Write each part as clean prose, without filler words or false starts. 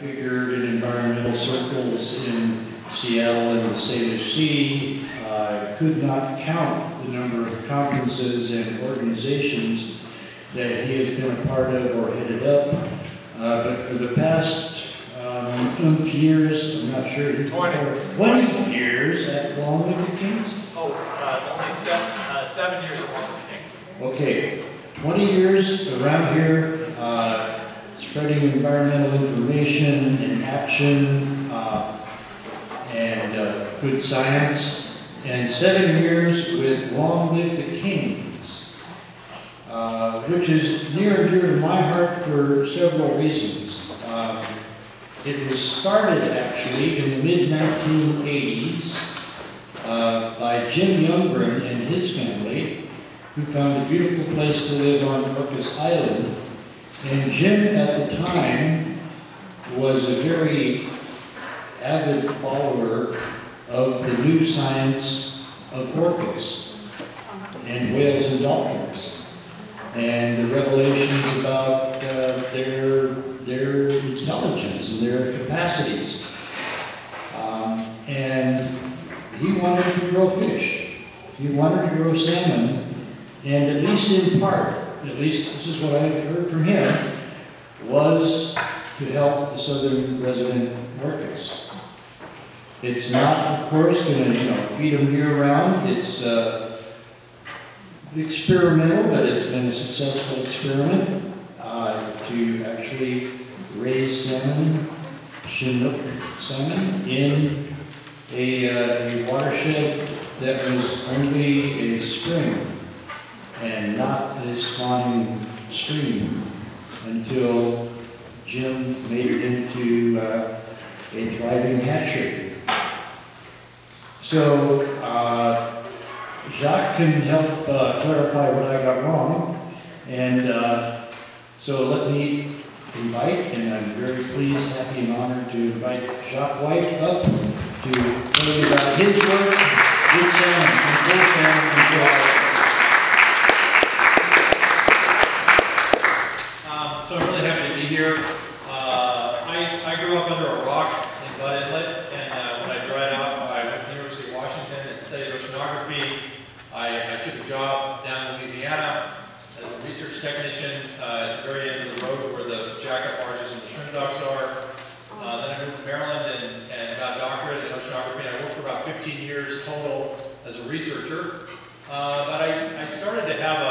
figured in environmental circles in Seattle and the Salish Sea. I could not count the number of conferences and organizations that he has been a part of or headed up. But for the past years, I'm not sure, 20 years at Langley Kings? Oh, only 7 years at Langley Kings. Okay, 20 years around here, spreading environmental information and action and good science, and 7 years with Long Live the Kings, which is near and dear to my heart for several reasons. It was started actually in the mid-1980s by Jim Youngren and his family, who found a beautiful place to live on Orcas Island. And Jim at the time was a very avid follower of the new science of orcas and whales and dolphins, and the revelations about their intelligence and their capacities. And he wanted to grow fish. He wanted to grow salmon, and at least in part, at least this is what I heard from him, was to help the southern resident orcas. It's not, of course, going to feed them year-round. It's experimental, but it's been a successful experiment to actually raise salmon, Chinook salmon, in a watershed that was only a spring and not a spawning stream until Jim made it into a thriving hatchery. So Jacques can help clarify what I got wrong, and so let me invite, and I'm very pleased, happy, and honored to invite Jacques White up to tell you about his work with salmon and full salmon control. So I'm really happy to be here. I grew up under a rock in Bud Inlet, and when I dried off, I went to the University of Washington and studied oceanography. I took a job down in Louisiana as a research technician at the very end of the road where the jack-up barges and the shrimp docks are. Then I moved to Maryland and got a doctorate in oceanography, and I worked for about 15 years total as a researcher. But I started to have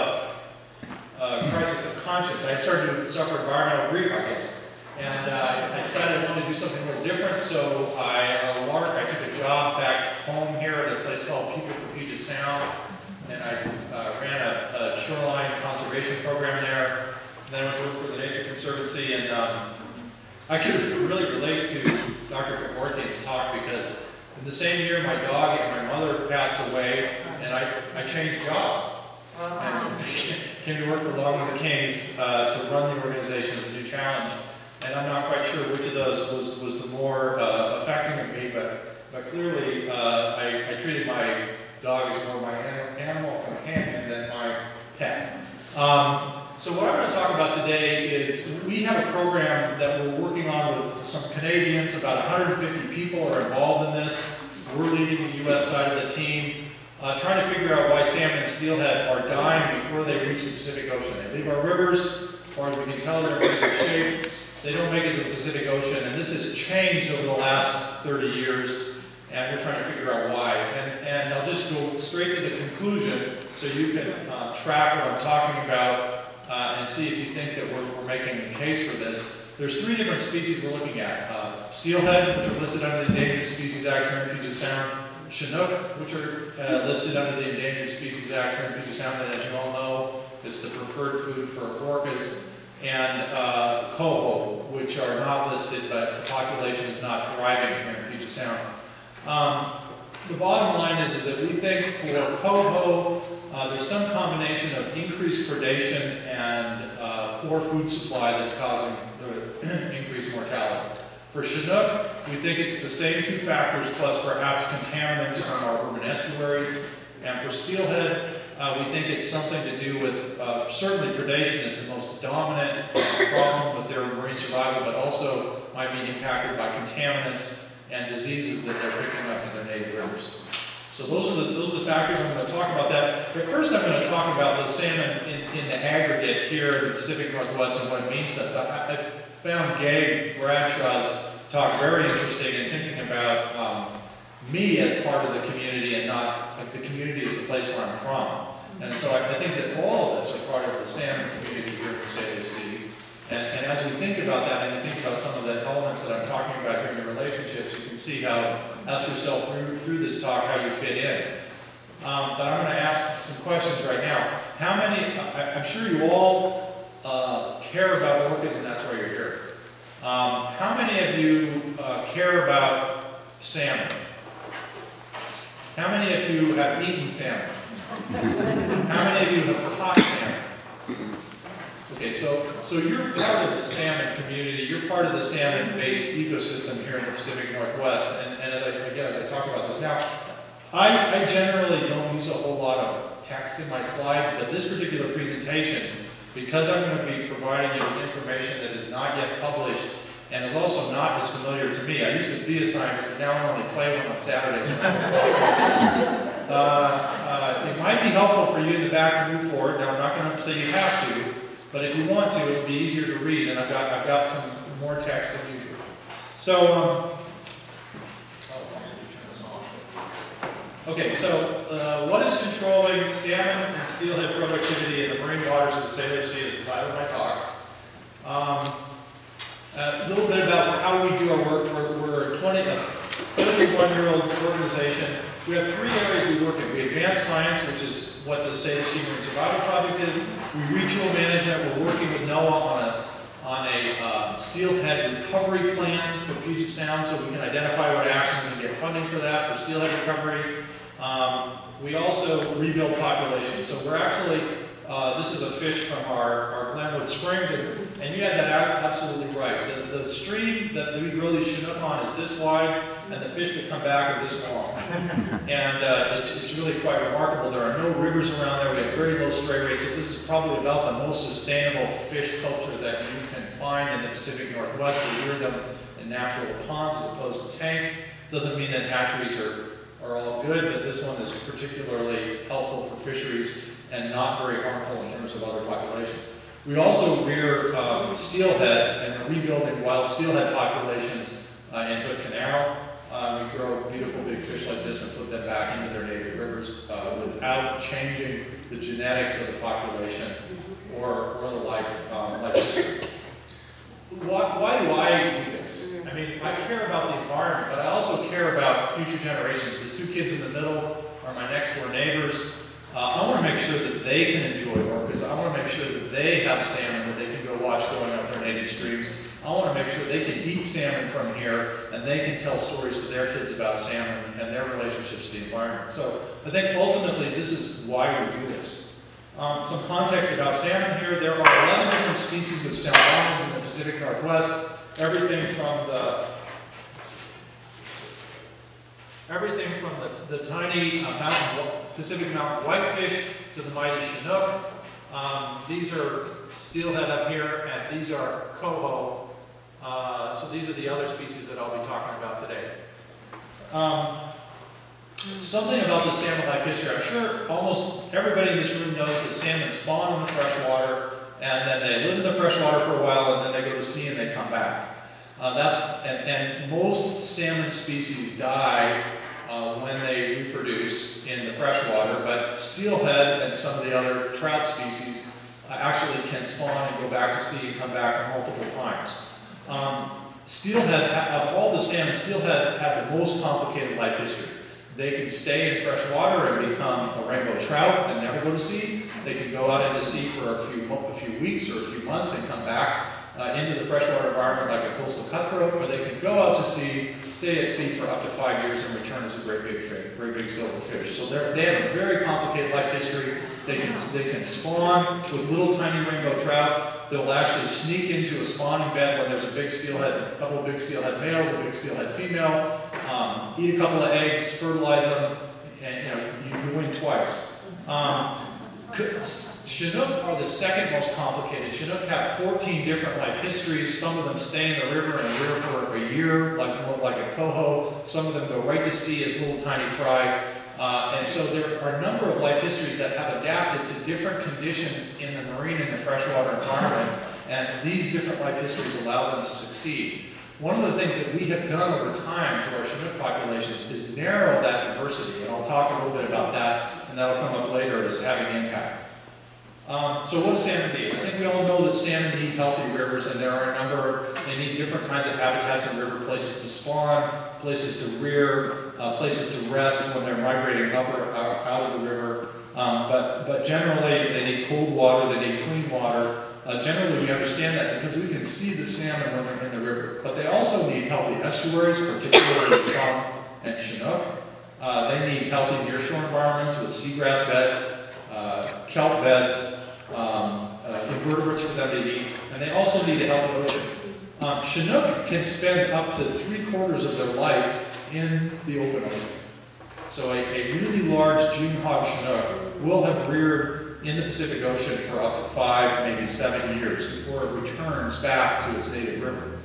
a crisis of conscience. I started to suffer environmental grief, I guess. And I decided I wanted to do something a little different, so I took a job back home here at a place called People for Puget Sound, and I ran a shoreline conservation program there. And then I went to work for the Nature Conservancy, and I could really relate to Dr. Gaborthian's talk because in the same year my dog and my mother passed away, and I changed jobs. And came to work for Long Live the Kings to run the organization as a new challenge. And I'm not quite sure which of those was the more affecting of me, but clearly I treated my dog as more my animal companion than my pet. So what I'm going to talk about today is we have a program that we're working on with some Canadians. About 150 people are involved in this. We're leading the U.S. side of the team, trying to figure out why salmon and steelhead are dying before they reach the Pacific Ocean. They leave our rivers, as far as we can tell, they're in good shape. They don't make it to the Pacific Ocean, and this has changed over the last 30 years, and we're trying to figure out why. And I'll just go straight to the conclusion so you can track what I'm talking about and see if you think that we're making a case for this. There's 3 different species we're looking at. Steelhead, which are listed under the Endangered Species Act here in Puget Sound. Chinook, which are listed under the Endangered Species Act here in Puget Sound, and as you all know, is the preferred food for orcas. And coho, which are not listed, but the population is not thriving here in Puget Sound. The bottom line is that we think for coho, there's some combination of increased predation and poor food supply that's causing the increased mortality. For Chinook, we think it's the same 2 factors plus perhaps contaminants from our urban estuaries. And for Steelhead, we think it's something to do with, certainly predation is the most dominant problem with their marine survival, but also might be impacted by contaminants and diseases that they're picking up in their native rivers. So those are the factors. I'm going to talk about that. But first I'm going to talk about the salmon in the aggregate here in the Pacific Northwest and what it means to us. I found Gabe Bradshaw's talk very interesting in thinking about me as part of the community and not like the community is the place where I'm from. And so I think that all of us are part of the salmon community here in the Salish Sea. And as we think about that and you think about some of the elements that I'm talking about here in the relationships, you can see how, ask yourself through this talk how you fit in. But I'm going to ask some questions right now. How many, I'm sure you all care about orcas and that's why you're here. How many of you care about salmon? How many of you have eaten salmon? How many of you have caught salmon? Okay, so you're part of the salmon community, you're part of the salmon-based ecosystem here in the Pacific Northwest, and as I talk about this now, I generally don't use a whole lot of text in my slides, but this particular presentation, because I'm going to be providing you with information that is not yet published, and is also not as familiar to me. I used to be a scientist, and now I only play one on Saturdays. It might be helpful for you in the back to move forward. Now, I'm not going to say you have to, but if you want to, it'll be easier to read, and I've got some more text than usual. So, okay, so what is controlling salmon and steelhead productivity in the marine waters of the Salish Sea is the title of my talk. A little bit about how we do our work. We're a 21-year-old organization. We have three areas we work in. We advance science, which is what the Salish Sea Marine Survival Project is. We retool management. We're working with NOAA on a steelhead recovery plan for Puget Sound so we can identify what actions and get funding for that for steelhead recovery. We also rebuild populations. So we're actually, this is a fish from our Glenwood Springs, and you had that absolutely right. The stream that we grow these Chinook on is this wide, and the fish that come back are this long. And it's really quite remarkable. There are no rivers around there. We have very low stray rates. So this is probably about the most sustainable fish culture that you can find in the Pacific Northwest. We rear them in natural ponds as opposed to tanks. Doesn't mean that hatcheries are all good, but this one is particularly helpful for fisheries and not very harmful in terms of other populations. We also rear steelhead, and we're rebuilding wild steelhead populations in Hood Canal. We grow beautiful big fish like this and put them back into their native rivers without changing the genetics of the population or the life history. Why do I do this? I mean, I care about the environment, but I also care about future generations. The two kids in the middle are my next door neighbors. I want to make sure that they can enjoy orcas. I want to make sure that they have salmon that they can go watch going up their native streams. I want to make sure they can eat salmon from here and they can tell stories to their kids about salmon and their relationships to the environment. So I think ultimately this is why we do this. Some context about salmon here. There are 11 different species of salmon in the Pacific Northwest. Everything from the tiny Pacific mountain whitefish to the mighty Chinook. These are steelhead up here, and these are coho. So these are the other species that I'll be talking about today. Something about the salmon life history. I'm sure almost everybody in this room knows that salmon spawn in the freshwater, and then they live in the freshwater for a while, and then they go to sea and they come back. And most salmon species die when they reproduce in the freshwater, but steelhead and some of the other trout species actually can spawn and go back to sea and come back multiple times. Steelhead, of all the salmon, steelhead have the most complicated life history. They can stay in fresh water and become a rainbow trout and never go to sea. They can go out into sea for a few weeks or a few months and come back into the freshwater environment like a coastal cutthroat, or they can go out to sea, stay at sea for up to 5 years and return as a great big fish, great big silver fish. So they have a very complicated life history. They can spawn with little tiny rainbow trout. They'll actually sneak into a spawning bed when there's a big steelhead, a couple of big steelhead males, a big steelhead female, eat a couple of eggs, fertilize them, and you win twice. Chinook are the second most complicated. Chinook have 14 different life histories. Some of them stay in the river and live for a year, more like a coho. Some of them go right to sea as little tiny fry. And so there are a number of life histories that have adapted to different conditions in the marine and the freshwater environment. And these different life histories allow them to succeed. One of the things that we have done over time to our Chinook populations is narrow that diversity. And I'll talk a little bit about that, and that'll come up later as having impact. So what does salmon need? I think we all know that salmon need healthy rivers, and there are a number, they need different kinds of habitats in river, places to spawn, places to rear, places to rest when they're migrating up or out of the river. But generally, they need cold water, they need clean water. Generally, we understand that because we can see the salmon when they're in the river. But they also need healthy estuaries, particularly trout and Chinook. They need healthy nearshore environments with seagrass beds, kelp beds, invertebrates for them to eat, and they also need a healthy ocean. Chinook can spend up to 3/4 of their life in the open ocean. So a really large June hog Chinook will have reared in the Pacific Ocean for up to 5, maybe 7 years before it returns back to its native river.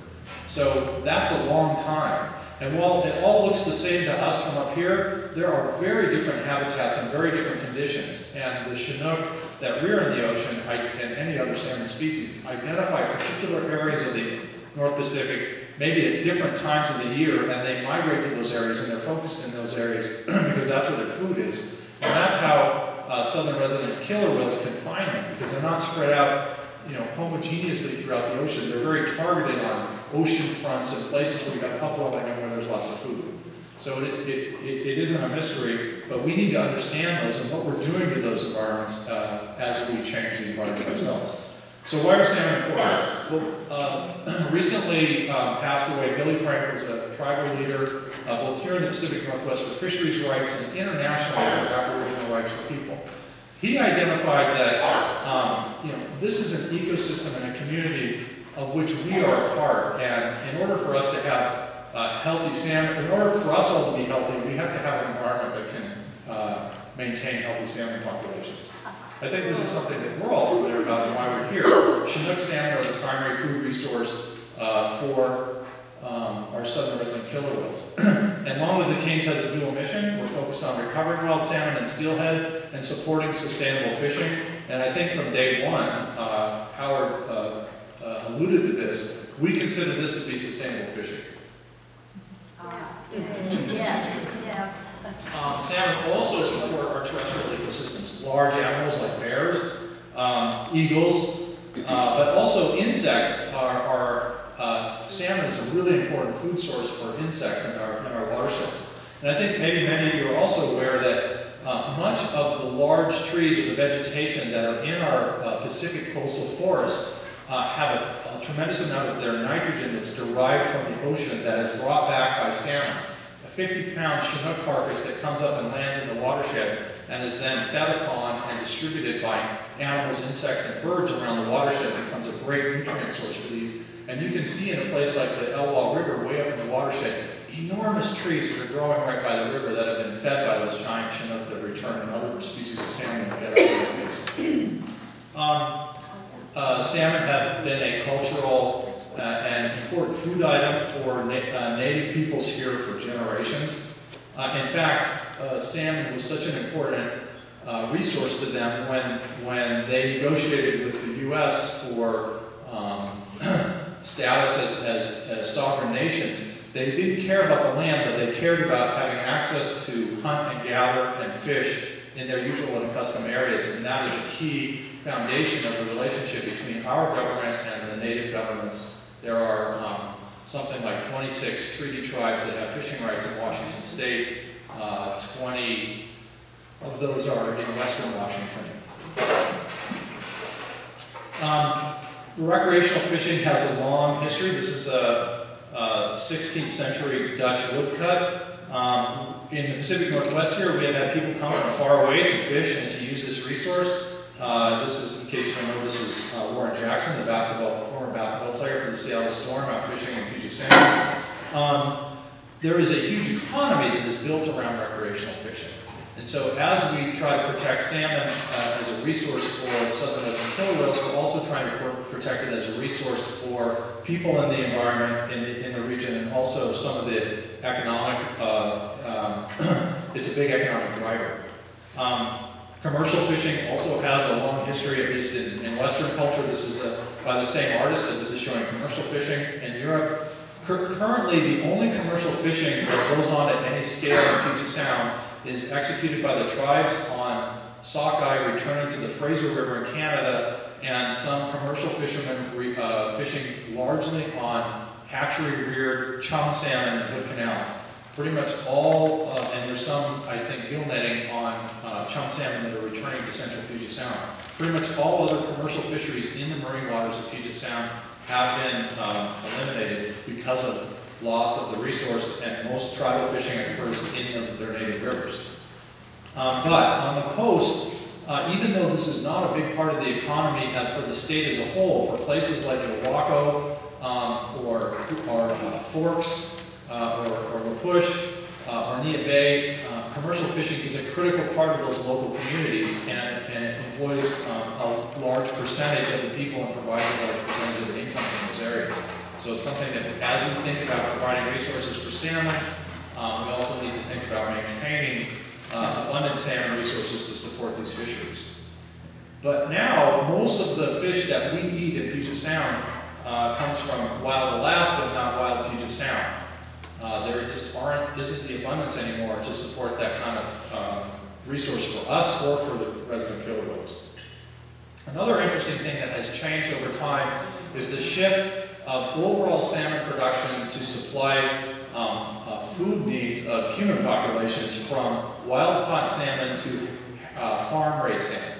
So that's a long time. And while it all looks the same to us from up here, there are very different habitats and very different conditions. And the Chinook that rear in the ocean, and any other salmon species, identify particular areas of the North Pacific, maybe at different times of the year, and they migrate to those areas, and they're focused in those areas because that's where their food is. And that's how southern resident killer whales can find them, because they're not spread out homogeneously throughout the ocean. They're very targeted on ocean fronts and places where you've got upwelling and where there's lots of food. So it isn't a mystery, but we need to understand those and what we're doing to those environments as we change the environment ourselves. So why are salmon important? Well, recently passed away, Billy Frank was a tribal leader, both here in the Pacific Northwest for fisheries rights and internationally for Aboriginal rights for people. He identified that this is an ecosystem and a community of which we are a part, and in order for us to have healthy salmon, in order for us all to be healthy, we have to have an environment that can maintain healthy salmon populations. I think this is something that we're all familiar about and why we're here. Chinook salmon are the primary food resource for our southern resident killer whales. And Long Live the Kings has a dual mission. We're focused on recovering wild salmon and steelhead and supporting sustainable fishing. And I think from day one, Howard alluded to this, we consider this to be sustainable fishing. Yes, yes. Salmon also support our terrestrial ecosystems. Large animals like bears, eagles, but also insects salmon is a really important food source for insects in our watersheds. And I think maybe many of you are also aware that much of the large trees or the vegetation that are in our Pacific coastal forests have a tremendous amount of their nitrogen that's derived from the ocean that is brought back by salmon. A 50-pound Chinook carcass that comes up and lands in the watershed and is then fed upon and distributed by animals, insects, and birds around the watershed becomes a great nutrient source for these. And you can see in a place like the Elwha River, way up in the watershed, enormous trees that are growing right by the river that have been fed by those giant Chinook that return and other species of salmon that get up in the face. Salmon have been a cultural and important food item for native peoples here for generations. In fact, salmon was such an important resource to them when they negotiated with the U.S. for status as sovereign nations. They didn't care about the land, but they cared about having access to hunt and gather and fish in their usual and accustomed areas, and that is a key foundation of the relationship between our government and the native governments. There are something like 26 treaty tribes that have fishing rights in Washington State. 20 of those are in Western Washington. Recreational fishing has a long history. This is a 16th century Dutch woodcut. In the Pacific Northwest here, we have had people come from far away to fish and to use this resource. This is, in case you don't know, this is Warren Jackson, the former basketball player for the Seattle Storm, out fishing in Puget Sound. There is a huge economy that is built around recreational fishing. And so as we try to protect salmon as a resource for southern western killer whales, we're also trying to protect it as a resource for people in the environment in the region, and also some of the economic, it's a big economic driver. Commercial fishing also has a long history, at least in Western culture. This is by the same artist, that this is showing commercial fishing in Europe. Currently, the only commercial fishing that goes on at any scale in Puget Sound is executed by the tribes on sockeye returning to the Fraser River in Canada, and some commercial fishermen fishing largely on hatchery-reared chum salmon in the Hood Canal. Pretty much all, and there's some, I think, gill netting on chum salmon that are returning to central Puget Sound. Pretty much all other commercial fisheries in the marine waters of Puget Sound have been eliminated because of loss of the resource, and most tribal fishing occurs in their native rivers. But on the coast, even though this is not a big part of the economy for the state as a whole, for places like Owako or Forks or La Push or Nia Bay, commercial fishing is a critical part of those local communities, and it employs a large percentage of the people and provides a large percentage of the income in those areas. So it's something that, as we think about providing resources for salmon, we also need to think about maintaining abundant salmon resources to support these fisheries. But now, most of the fish that we eat in Puget Sound comes from wild Alaska, not wild Puget Sound. There just isn't the abundance anymore to support that kind of resource for us or for the resident killer whales. Another interesting thing that has changed over time is the shift of overall salmon production to supply food needs of human populations from wild-caught salmon to farm-raised salmon.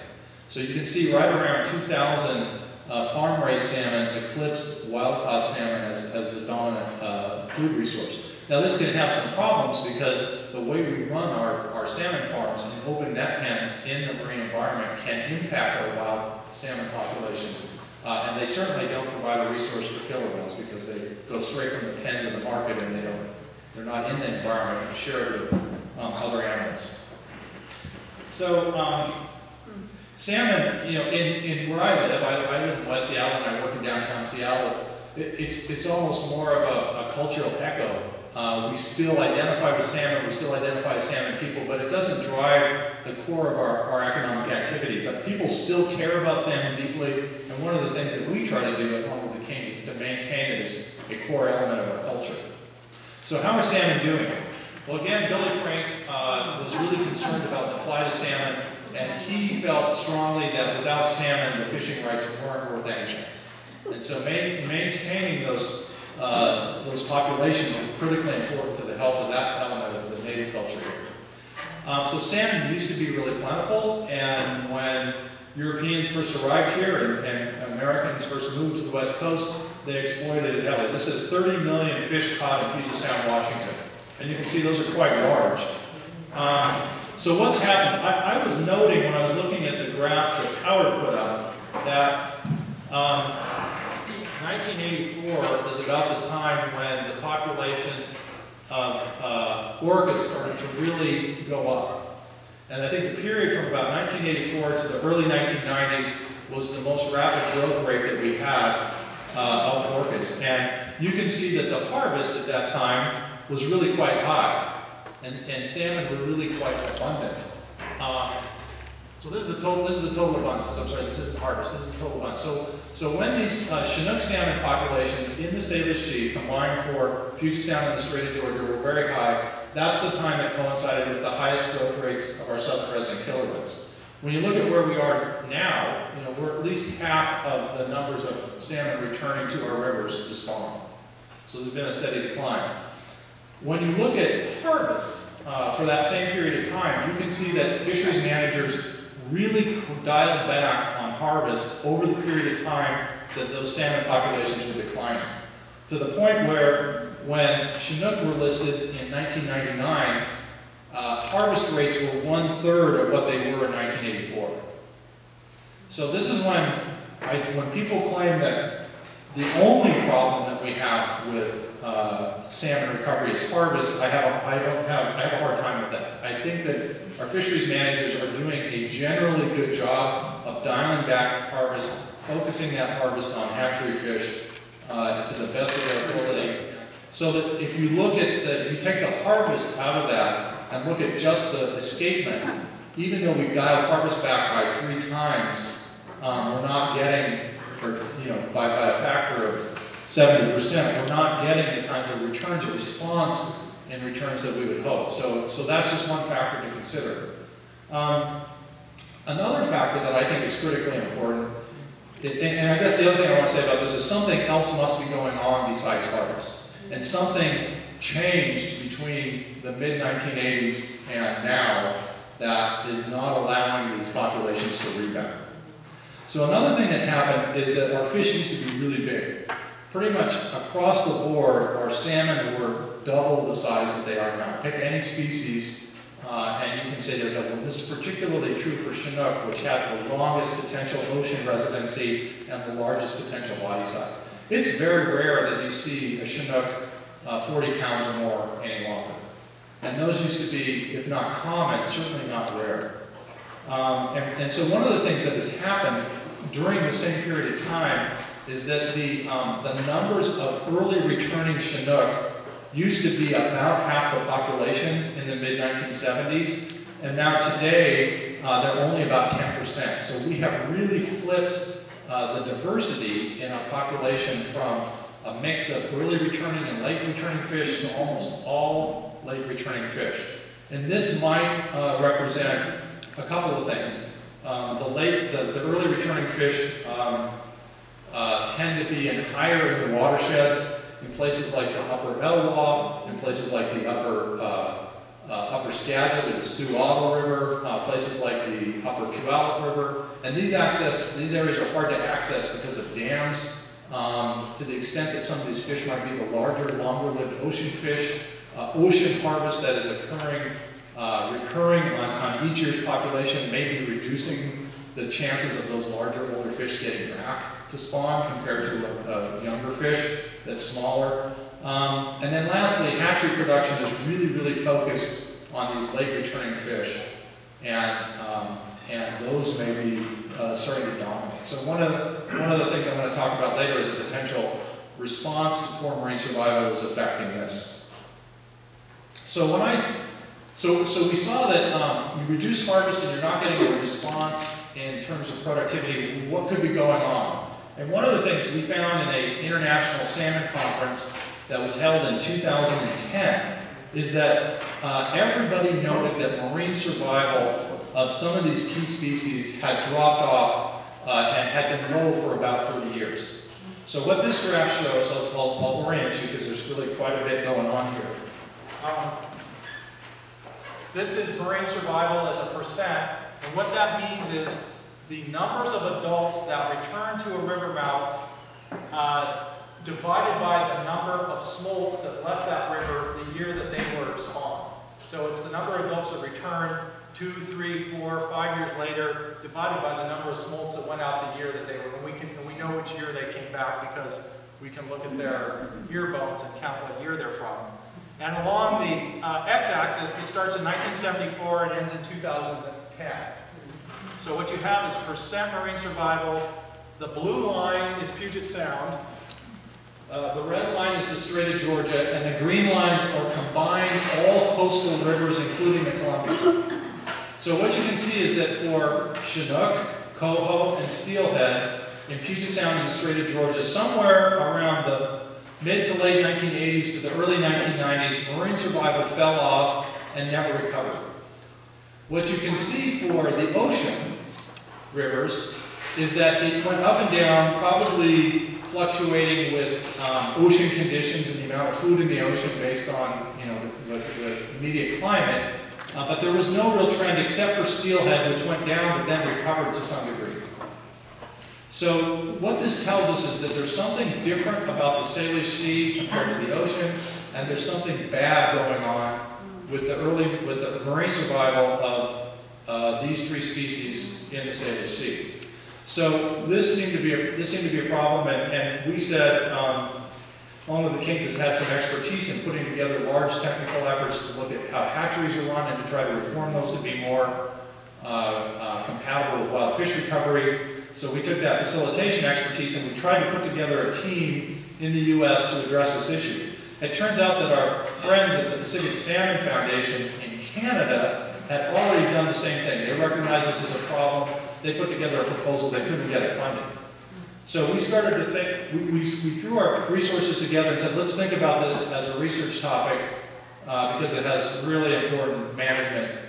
So you can see right around 2000, farm-raised salmon eclipsed wild-caught salmon as the dominant food resource. Now this can have some problems because the way we run our salmon farms and open net pens in the marine environment can impact our wild salmon populations. And they certainly don't provide a resource for killer whales because they go straight from the pen to the market, and they're not in the environment to share it with other animals. So salmon, you know, in where I live in West Seattle and I work in downtown Seattle, it's almost more of a cultural echo. We still identify with salmon, we still identify as salmon people, but it doesn't drive the core of our economic activity. But people still care about salmon deeply, and one of the things that we try to do at Home of the Kings is to maintain it as a core element of our culture. So how are salmon doing? Well, again, Billy Frank was really concerned about the plight of salmon, and he felt strongly that without salmon, the fishing rights weren't worth anything. And so maintaining those populations are critically important to the health of that element of the native culture here. So salmon used to be really plentiful, and when Europeans first arrived here and Americans first moved to the West Coast, they exploited it heavily. This is 30 million fish caught in Puget Sound, Washington. And you can see those are quite large. So what's happened? I was noting when I was looking at the graph that Howard put up that 1984 is about the time when the population of orcas started to really go up. And I think the period from about 1984 to the early 1990s was the most rapid growth rate that we had of orcas. And you can see that the harvest at that time was really quite high. And salmon were really quite abundant. So this is the total abundance. I'm sorry, this isn't harvest, this is the total abundance. So when these Chinook salmon populations in the Salish Sea combined for Puget Sound and the Strait of Georgia were very high, that's the time that coincided with the highest growth rates of our southern resident killer whales. When you look at where we are now, you know, we're at least half of the numbers of salmon returning to our rivers to spawn. So there's been a steady decline. When you look at harvest for that same period of time, you can see that fisheries managers really dialed back on harvest over the period of time that those salmon populations were declining. To the point where when Chinook were listed in 1999, harvest rates were 1/3 of what they were in 1984. So this is when people claim that the only problem that we have with salmon recovery is harvest, I have a hard time with that. I think that our fisheries managers are doing a generally good job of dialing back harvest, focusing that harvest on hatchery fish to the best of their ability. So that if you look at if you take the harvest out of that and look at just the escapement, even though we've dialed harvest back by 3 times, we're not getting, or by a factor of 70%, we're not getting the kinds of returns or response in returns that we would hope. So that's just one factor to consider. Another factor that I think is critically important, and I guess the other thing I want to say about this is something else must be going on besides harvest. And something changed between the mid-1980s and now that is not allowing these populations to rebound. So another thing that happened is that our fish used to be really big. Pretty much across the board, our salmon were double the size that they are now. Pick any species, and you can say they're double. This is particularly true for Chinook, which had the longest potential ocean residency and the largest potential body size. It's very rare that you see a Chinook 40 pounds or more any longer. And those used to be, if not common, certainly not rare. And so one of the things that has happened during the same period of time is that the numbers of early returning Chinook used to be about half the population in the mid-1970s, and now today they're only about 10%. So we have really flipped the diversity in our population from a mix of early returning and late returning fish to almost all late returning fish. And this might represent a couple of things. The early returning fish tend to be higher in the watersheds, in places like the upper Elwha, in places like the upper Skagit or the Sioux River, places like the upper Puyallup River. And these areas are hard to access because of dams, to the extent that some of these fish might be the larger, longer-lived ocean fish. Ocean harvest that is recurring on each year's population may be reducing the chances of those larger, older fish getting back to spawn compared to a younger fish that's smaller. And then lastly, hatchery production is really, really focused on these late returning fish. And those may be starting to dominate. So one of the things I'm going to talk about later is the potential response to poor marine survival is affecting this. So we saw that you reduce harvest and you're not getting a response in terms of productivity. What could be going on? And one of the things we found in an international salmon conference that was held in 2010 is that everybody noted that marine survival of some of these key species had dropped off and had been low for about 30 years. So what this graph shows, I'll orient you because there's really quite a bit going on here. This is marine survival as a percent, and what that means is the numbers of adults that return to a river mouth divided by the number of smolts that left that river the year that they were spawned. So it's the number of adults that return 2, 3, 4, 5 years later, divided by the number of smolts that went out the year that they were. And we know which year they came back because we can look at their ear bones and count what year they're from. And along the x-axis, this starts in 1974 and ends in 2010. So what you have is percent marine survival. The blue line is Puget Sound. The red line is the Strait of Georgia, and the green lines are combined all coastal rivers, including the Columbia. So what you can see is that for Chinook, Coho, and Steelhead in Puget Sound and the Strait of Georgia, somewhere around the mid to late 1980s to the early 1990s, marine survival fell off and never recovered. What you can see for the ocean rivers is that it went up and down, probably fluctuating with ocean conditions and the amount of food in the ocean based on the immediate climate. But there was no real trend except for Steelhead, which went down but then recovered to some degree. So what this tells us is that there's something different about the Salish Sea compared to the ocean, and there's something bad going on with the marine survival of these 3 species in the Salish Sea. So this seemed to be a problem, and we said Langley the Kings has had some expertise in putting together large technical efforts to look at how hatcheries are run and to try to reform those to be more compatible with wild fish recovery. So we took that facilitation expertise and we tried to put together a team in the U.S. to address this issue. It turns out that our friends at the Pacific Salmon Foundation in Canada had already done the same thing. They recognized this as a problem. They put together a proposal. They couldn't get it funded. So we started to think, we threw our resources together and said, let's think about this as a research topic because it has really important management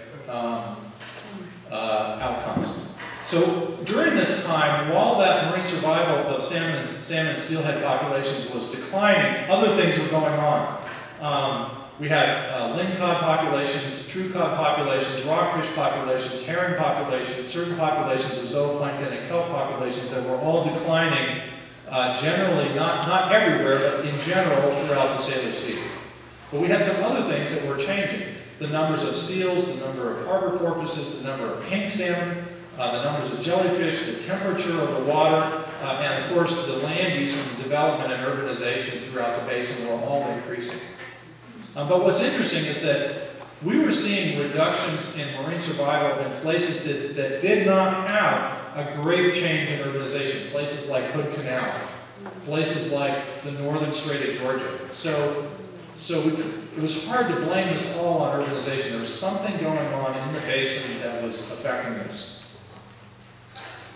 outcomes. So during this time, while that marine survival of salmon and steelhead populations was declining, other things were going on. We had lingcod populations, true cod populations, rockfish populations, herring populations, certain populations of zooplankton and kelp populations that were all declining generally, not everywhere, but in general throughout the Salish Sea. But we had some other things that were changing. The numbers of seals, the number of harbor porpoises, the number of pink salmon, the numbers of jellyfish, the temperature of the water, and of course the land use and development and urbanization throughout the basin were all increasing. But what's interesting is that we were seeing reductions in marine survival in places that did not have a great change in urbanization, places like Hood Canal, places like the northern Strait of Georgia. So it was hard to blame this all on urbanization. There was something going on in the basin that was affecting this.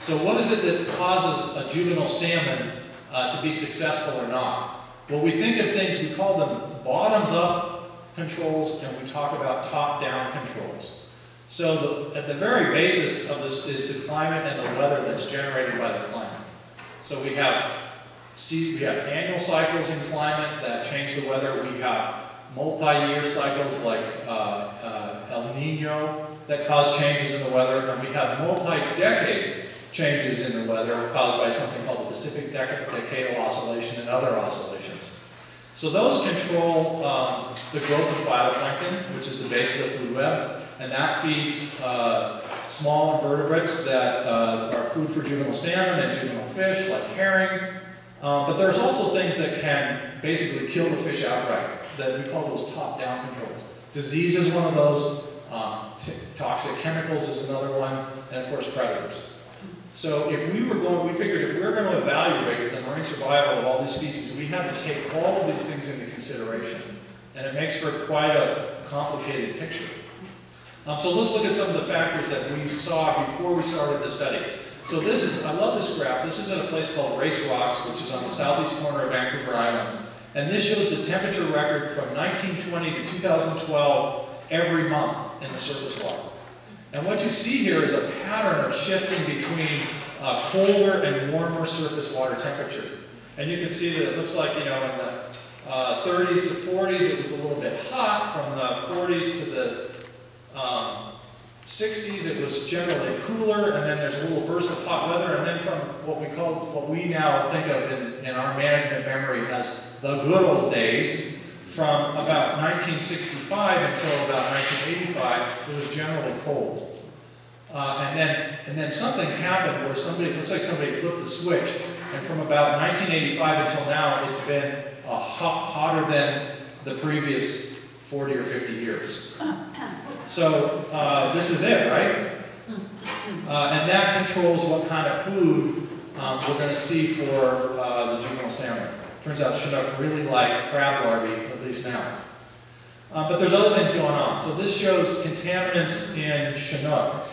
So what is it that causes a juvenile salmon to be successful or not? Well, we think of things, we call them bottoms-up controls, and we talk about top-down controls. So at the very basis of this is the climate and the weather that's generated by the climate. So we have annual cycles in climate that change the weather. We have multi-year cycles like El Nino that cause changes in the weather, and we have multi-decade changes in the weather caused by something called the Pacific Decadal Oscillation and other oscillations. So those control the growth of phytoplankton, which is the base of the food web, and that feeds small invertebrates that are food for juvenile salmon and juvenile fish, like herring. But there's also things that can basically kill the fish outright, that we call those top-down controls. Disease is one of those, toxic chemicals is another one, and of course predators. So if we figured if we were going to evaluate the marine survival of all these species, we had to take all of these things into consideration. And it makes for quite a complicated picture. So let's look at some of the factors that we saw before we started the study. So I love this graph. This is at a place called Race Rocks, which is on the southeast corner of Vancouver Island. And this shows the temperature record from 1920 to 2012 every month in the surface water. And what you see here is a pattern of shifting between colder and warmer surface water temperature. And you can see that it looks like, in the 30s to 40s, it was a little bit hot. From the 40s to the 60s, it was generally cooler. And then there's a little burst of hot weather. And then from what we now think of in our management memory as the good old days, from about 1965 until about 1985, it was generally cold. And then something happened where it looks like somebody flipped a switch, and from about 1985 until now, it's been hotter than the previous 40 or 50 years. So this is it, right? And that controls what kind of food we're going to see for the juvenile salmon. Turns out Chinook really like crab larvae, at least now. But there's other things going on. So this shows contaminants in Chinook,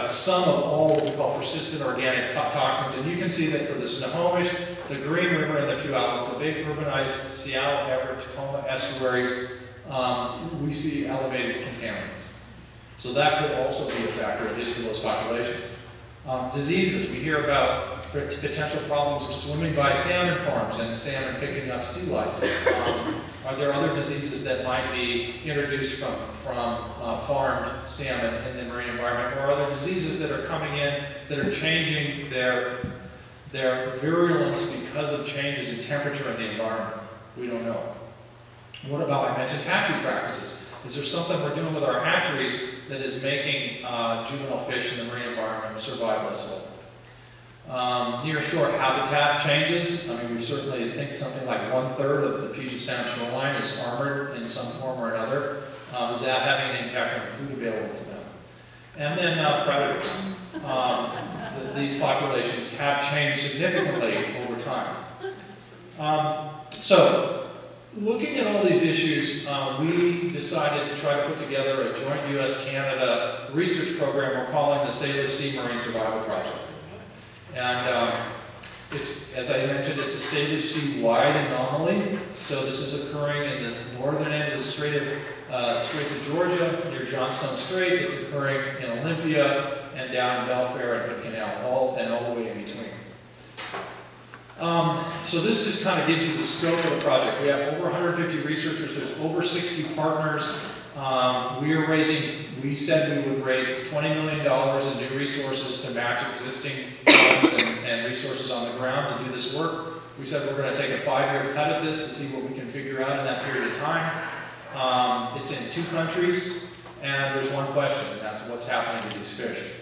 some of all what we call persistent organic toxins. And you can see that for the Snohomish, the Green River, and the Puyallup, the big urbanized Seattle, Everett, Tacoma estuaries, we see elevated contaminants. So that could also be a factor, at least for those populations. Diseases, we hear about potential problems of swimming by salmon farms and salmon picking up sea lice. Are there other diseases that might be introduced from farmed salmon in the marine environment, or other diseases that are coming in that are changing their virulence because of changes in temperature in the environment? We don't know. What about, I mentioned hatchery practices. Is there something we're doing with our hatcheries that is making juvenile fish in the marine environment survive less well? Nearshore habitat changes. I mean, we certainly think something like 1/3 of the Puget Sound shoreline is armored in some form or another. Is that having an impact on the food available to them? And then predators. These populations have changed significantly over time. So, looking at all these issues, we decided to try to put together a joint U.S.-Canada research program we're calling the Salish Sea Marine Survival Project. And it's, as I mentioned, it's a Salish Sea-wide anomaly. So this is occurring in the northern end of the Straits of Georgia, near Johnstone Strait. It's occurring in Olympia and down in Belfair and Hood Canal, all the way in between. So this just kind of gives you the scope of the project. We have over 150 researchers. There's over 60 partners. We said we would raise $20 million in new resources to match existing funds and resources on the ground to do this work. We said we're going to take a 5-year cut at this to see what we can figure out in that period of time. It's in 2 countries, and there's one question, and that's what's happening to these fish.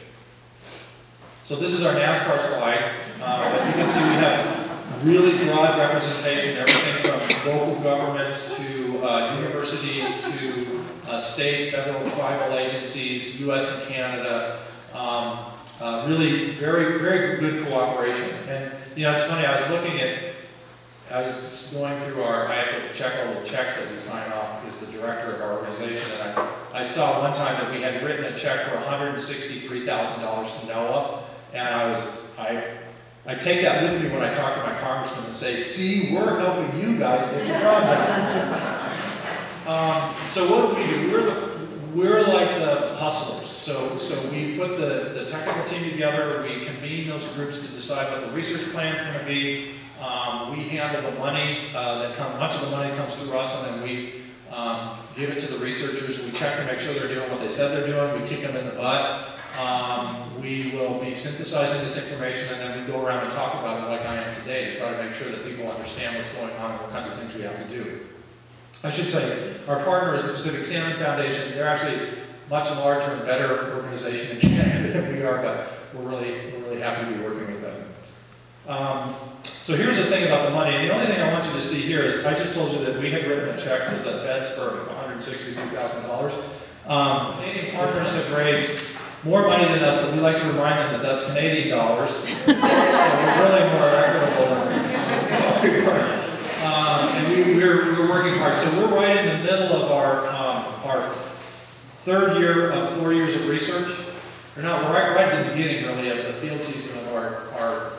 So this is our NASCAR slide. But you can see we have really broad representation, everything from local governments to universities to state, federal, and tribal agencies, U.S. and Canada. Really very, very good cooperation. And you know, it's funny, I was just going through I have to check all the checks that we sign off as the director of our organization, and I saw one time that we had written a check for $163,000 to NOAA, and I take that with me when I talk to my congressman and say, see, we're helping you guys get the project. So what do? We're like the hustlers. So we put the technical team together, we convene those groups to decide what the research plan is going to be. We handle the money, much of the money comes through us, and then we give it to the researchers. We check to make sure they're doing what they said they're doing. We kick them in the butt. We will be synthesizing this information, and then we go around and talk about it like I am today to try to make sure that people understand what's going on and what kinds of things we have to do. I should say, our partner is the Pacific Salmon Foundation. They're actually much larger and better organization in Canada than we are, but we're really happy to be working with them. So here's the thing about the money. And the only thing I want you to see here is I just told you that we had written a check to the feds for $162,000. Canadian partners have raised more money than us, but we like to remind them that that's Canadian dollars. So we're really more equitable than we are. And we're working hard. So we're right in the middle of our 3rd year of 4 years of research. We're right at the beginning, really, of the field season of our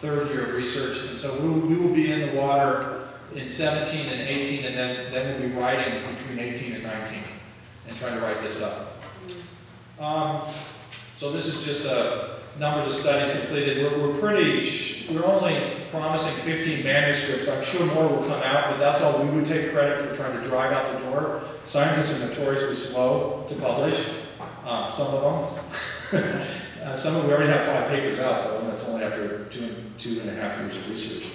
3rd year of research. And so we will be in the water in 17 and 18, and then we'll be riding between 18 and 19 and trying to write this up. So this is just numbers of studies completed. We're only promising 15 manuscripts. I'm sure more will come out, but that's all we would take credit for trying to drive out the door. Scientists are notoriously slow to publish, some of them. Some of them we already have 5 papers out, though, and that's only after 2.5 years of research.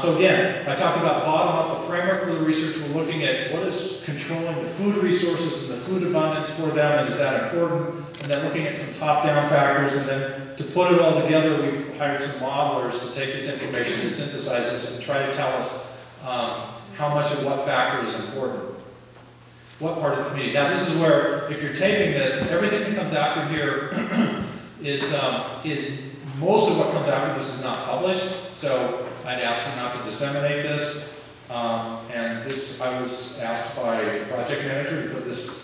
So again, I talked about bottom-up, the framework for the research. We're looking at what is controlling the food resources and the food abundance for them, and is that important? And then looking at some top-down factors, and then to put it all together, we've hired some modelers to take this information and synthesize this and try to tell us how much of what factor is important. What part of the community? Now this is where, if you're taping this, everything that comes after here is most of what comes after this is not published, so I'd ask you not to disseminate this. And this, I was asked by the project manager to put this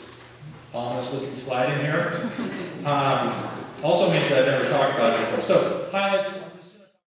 ominous looking slide in here. Also means that I've never talked about it before. So highlights.